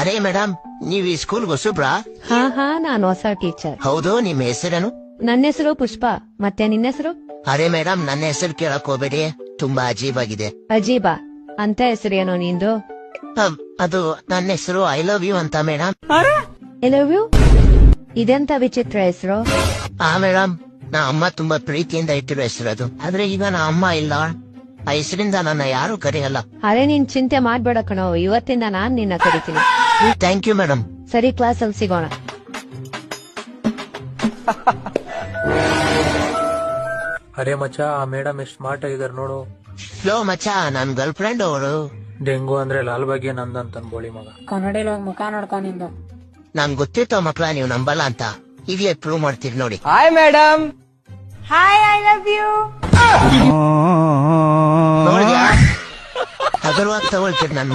ಅರೆ ಮೇಡಮ್, ನೀವ್ ಈ ಸ್ಕೂಲ್ ಹೊಸಬ್ರಾ? ಹಾ ನಾನು ಹೊಸ ಟೀಚರ್. ಹೌದು, ನಿಮ್ ಹೆಸರೇನು? ನನ್ನ ಹೆಸರು ಪುಷ್ಪ. ಮತ್ತೆ ನಿನ್ನ ಹೆಸರು? ಅರೆ ಮೇಡಮ್, ನನ್ನ ಹೆಸರು ಕೇಳಕ್ ಹೋಗ್ಬೇಡಿ, ತುಂಬಾ ಅಜೀಬಾಗಿದೆ. ಅಜೀಬಾ ಅಂತ ಹೆಸರೇನೋ ನಿಂದು? ಅದು ನನ್ನ ಹೆಸರು ಐ ಲವ್ ಯು ಅಂತ ಮೇಡಮ್. I love you? ಇದೆಂತ ವಿಚಿತ್ರ ಹೆಸರು. ಮೇಡಮ್, ನಾ ಅಮ್ಮ ತುಂಬಾ ಪ್ರೀತಿಯಿಂದ ಇಟ್ಟಿರೋ ಹೆಸರು ಅದು. ಆದ್ರೆ ಈಗ ನಾ ಅಮ್ಮ ಇಲ್ಲ, ಆ ಹೆಸರಿಂದ ನನ್ನ ಯಾರು ಕರೆಯಲ್ಲ. ಅರೆ ನೀನ್ ಚಿಂತೆ ಮಾಡ್ಬೇಡ ಕಣೋ, ಇವತ್ತಿಂದ ನಾನ್ ನಿನ್ನ ಕರಿತೀನಿ. Thank you madam. ಸರಿ, ಕ್ಲಾಸ್ ಅಲ್ಲಿ ಸಿಗೋಣ. ಅರೆ ಮಚ್ಚ, ಆ ಮೇಡಮ್ ಎಷ್ಟ್ ಸ್ಮಾರ್ಟ್ ಆಗಿದಾರೆ ನೋಡು. ಲೋ ಮಚ್ಚ, ನನ್ ಗರ್ಲ್ ಫ್ರೆಂಡ್ ಅವರು. ಡೆಂಗು ಅಂದ್ರೆ ಲಾಲ್ ಬಗ್ಗೆ ನಂದಂತ ಬೋಳಿ ಮಗ. ಕನ್ನಡಿಲಿ ಹೋಗಿ ಮುಖ ನೋಡ್ಕೊಂಡಿದ್ದು. ನಂಗ್ ಗೊತ್ತಿತ್ತು ಮಕ್ಳ ನೀವು ನಂಬಲ್ಲ ಅಂತ, ಈಗಲೇ ಪ್ರೂವ್ ಮಾಡ್ತೀರಿ ನೋಡಿ. Hi madam. Hi, I love you. ನೋಡಿದ್ಯಾ, ಹಗರವಾಗಿ ತಗೊಳ್ತೀರಿ ನನ್